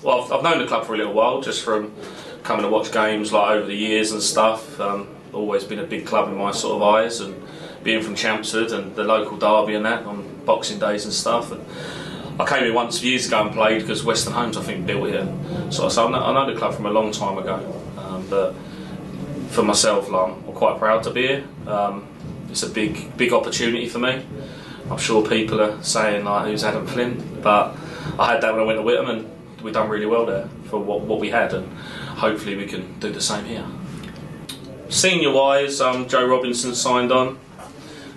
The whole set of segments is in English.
Well, I've known the club for a little while, just from coming to watch games like over the years and stuff. Always been a big club in my sort of eyes, and being from Chelmsford and the local derby and that on Boxing Days and stuff. And I came here once years ago and played because Western Homes, I think, built here. So I know the club from a long time ago. But for myself, like, I'm quite proud to be here. It's a big opportunity for me. I'm sure people are saying, like, who's Adam Flint? But I had that when I went to Whittam, and we've done really well there for what we had, and hopefully we can do the same here. Senior wise, Joe Robinson signed on,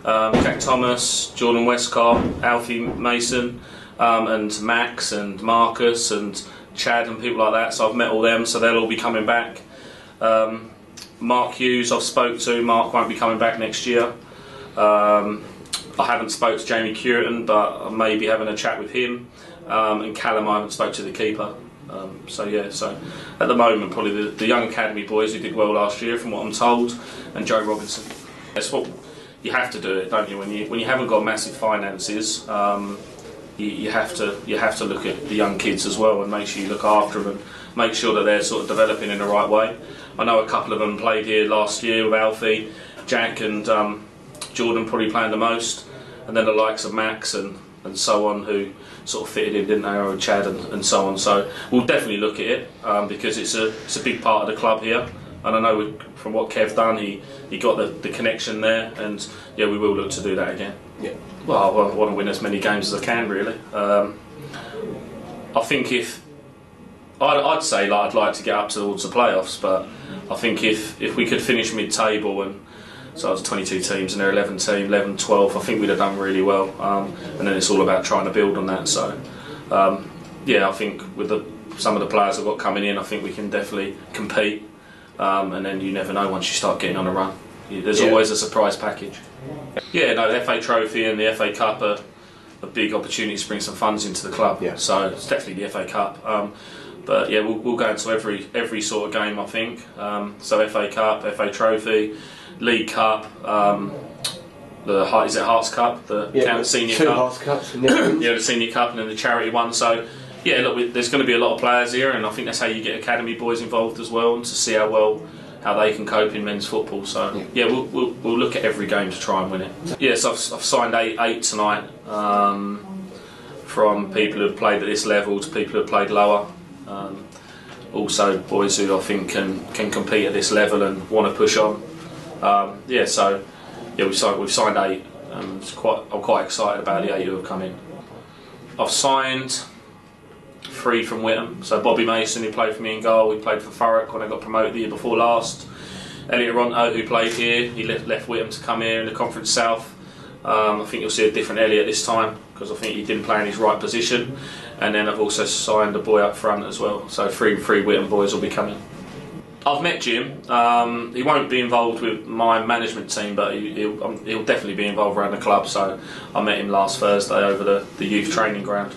Jack Thomas, Jordan Westcott, Alfie Mason, and Max and Marcus and Chad and people like that. So I've met all them, so they'll all be coming back. Mark Hughes I've spoke to. Mark won't be coming back next year. I haven't spoke to Jamie Curtin, but I may be having a chat with him. And Callum, I haven't spoke to the keeper. So yeah, so at the moment probably the young academy boys who did well last year, from what I'm told, and Joe Robinson. That's what you have to do, it, don't you? When you haven't got massive finances, you have to look at the young kids as well and make sure you look after them and make sure that they're sort of developing in the right way. I know a couple of them played here last year with Alfie, Jack and Jordan probably playing the most, and then the likes of Max and so on, who sort of fitted in, didn't they, or Chad and so on. So we'll definitely look at it because it's a big part of the club here, and I know from what Kev done, he got the connection there, and yeah, we will look to do that again. Yeah. Well, I want to win as many games as I can, really. I think I'd say like I'd like to get up towards the playoffs, but I think if we could finish mid-table, and so it's 22 teams and they're 11 team, 11, 12, I think we'd have done really well. And then it's all about trying to build on that. So yeah, I think with some of the players I've got coming in, I think we can definitely compete. And then you never know once you start getting on a run. There's always a surprise package. Yeah, no, the FA Trophy and the FA Cup are a big opportunity to bring some funds into the club. Yeah. So it's definitely the FA Cup. But yeah, we'll go into every sort of game, I think. So FA Cup, FA Trophy, League Cup, is it Hearts Cup, the Senior Cup? Hearts Cups, yeah, the Senior Cup, and then the charity one. So yeah, look, there's going to be a lot of players here, and I think that's how you get academy boys involved as well, and to see how they can cope in men's football. So yeah, we'll look at every game to try and win it. Yes, I've signed eight tonight, from people who have played at this level to people who have played lower. Also boys who I think can compete at this level and want to push on. Yeah, so yeah, we've signed 8, and I'm quite excited about the 8 who have come in. I've signed 3 from Whittam. So Bobby Mason, who played for me in goal, he played for Thurrock when I got promoted the year before last. Elliot Ronto, who played here, he left Whittam to come here in the Conference South. I think you'll see a different Elliot this time, because I think he didn't play in his right position. And then I've also signed a boy up front as well. So three Whittam boys will be coming. I've met Jim. He won't be involved with my management team, but he'll definitely be involved around the club. So I met him last Thursday over the youth training ground.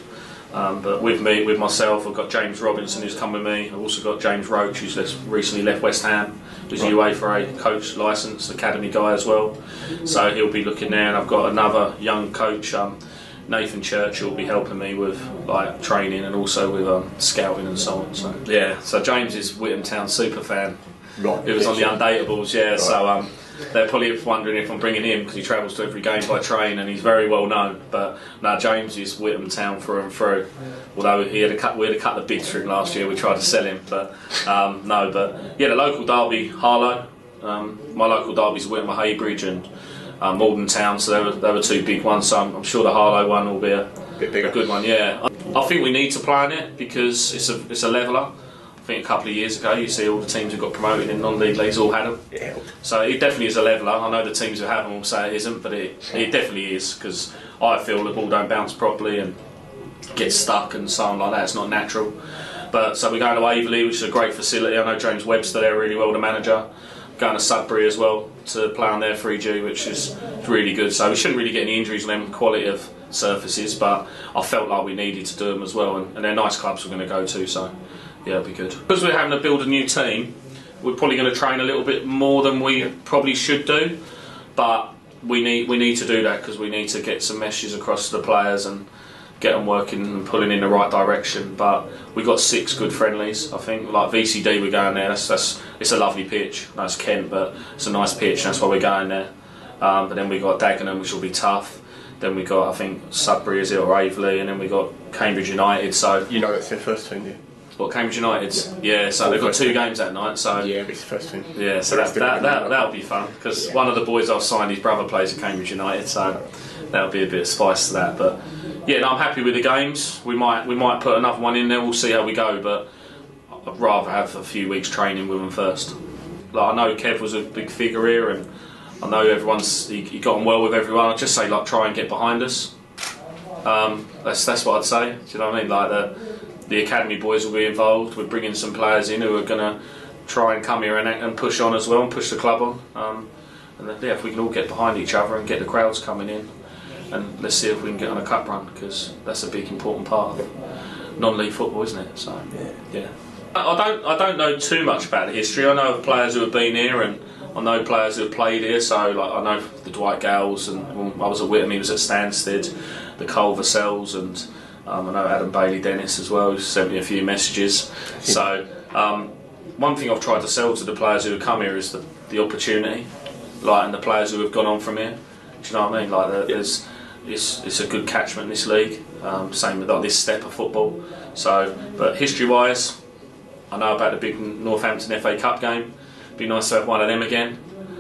But with myself, I've got James Robinson, who's come with me. I've also got James Roach, who's recently left West Ham, who's a UEFA coach licensed academy guy as well. So he'll be looking there, and I've got another young coach, Nathan Church, who'll be helping me with like training and also with scouting and so on. So yeah, so James is Whittam Town super fan. Right. It was on the Undateables, yeah. Right. So they're probably wondering if I'm bringing him because he travels to every game by train and he's very well known. But no, James is Whittam Town through and through. Although we had to cut the bids for him last year, we tried to sell him, but no. But yeah, the local derby, Harlow. My local derby's Whittam Haybridge and Malden Town, so they were 2 big ones. So I'm sure the Harlow one will be a good one. Yeah, I think we need to play on it because it's a leveller. I think a couple of years ago, you see all the teams who got promoted in non-league leagues all had them. Yeah. So it definitely is a leveller. I know the teams who have them will say it isn't, but it definitely is, because I feel the ball don't bounce properly and gets stuck and so on like that. It's not natural. But so we're going to Waverley, which is a great facility. I know James Webster there really well, the manager. Going to Sudbury as well to play on their 3G, which is really good. So we shouldn't really get any injuries on them quality of surfaces, but I felt like we needed to do them as well, and they're nice clubs we're going to go to, so yeah, it'll be good. Because we're having to build a new team, we're probably going to train a little bit more than we probably should do, but we need to do that because we need to get some messages across to the players, and get them working and pulling in the right direction. But we got 6 good friendlies, I think. Like VCD, we're going there. It's a lovely pitch. That's Kent, but it's a nice pitch, and that's why we're going there. But then we got Dagenham, which will be tough. Then we got, I think, Sudbury, is it, or Aveley, and then we got Cambridge United. So you know it's their first team, yeah. What, Cambridge United's? Yeah, so they've got 2 games that night. So yeah, it's the first team. Yeah, so that'll be fun, because one of the boys I've signed, his brother plays at Cambridge United, so that'll be a bit of spice to that. But yeah, no, I'm happy with the games. We might put another one in there. We'll see how we go, but I'd rather have a few weeks training with them first. Like, I know Kev was a big figure here, and I know he got on well with everyone. I'd just say, like, try and get behind us. That's what I'd say. Do you know what I mean? Like the academy boys will be involved. We're bringing some players in who are going to try and come here and push on as well, and push the club on. And then, yeah, if we can all get behind each other and get the crowds coming in, and let's see if we can get on a cup run, because that's a big important part of non-league football, isn't it? So yeah. I don't know too much about the history. I know of players who have been here, and I know players who have played here. So like, I know the Dwight Gales, and when I was at Whittam, he was at Stansted, the Culver Cells, and I know Adam Bailey Dennis as well, who sent me a few messages. So one thing I've tried to sell to the players who have come here is the opportunity, like, and the players who have gone on from here. Do you know what I mean? Like, it's a good catchment in this league. Same with like this step of football. So, but history-wise, I know about the big Northampton FA Cup game. It'd be nice to have one of them again.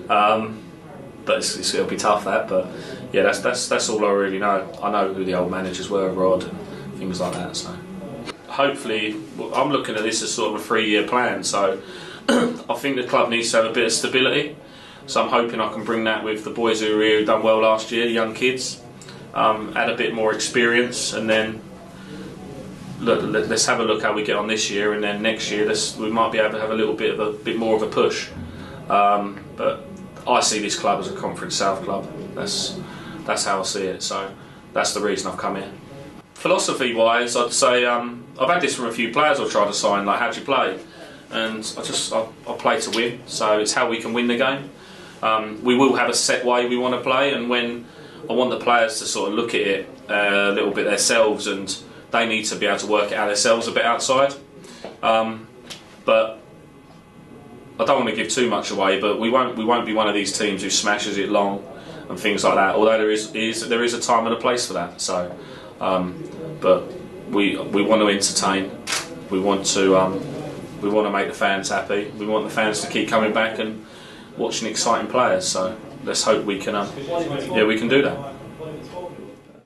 But it'll be tough, that. But yeah, that's all I really know. I know who the old managers were, Rod, and things like that. So hopefully, I'm looking at this as sort of a 3-year plan. So I think the club needs to have a bit of stability. So I'm hoping I can bring that with the boys who were here, who done well last year, the young kids, add a bit more experience, and then let's have a look how we get on this year, and then next year we might be able to have a bit more of a push. But I see this club as a Conference South club. That's how I see it. So that's the reason I've come here. Philosophy-wise, I'd say I've had this from a few players I've tried to sign. Like, how do you play? And I play to win. So it's how we can win the game. We will have a set way we want to play, and when I want the players to sort of look at it a little bit themselves, and they need to be able to work it out themselves a bit outside. But I don't want to give too much away, but we won't be one of these teams who smashes it long and things like that. Although there is a time and a place for that. So, but we want to entertain. We want to make the fans happy. We want the fans to keep coming back and watching exciting players. So let's hope we can do that.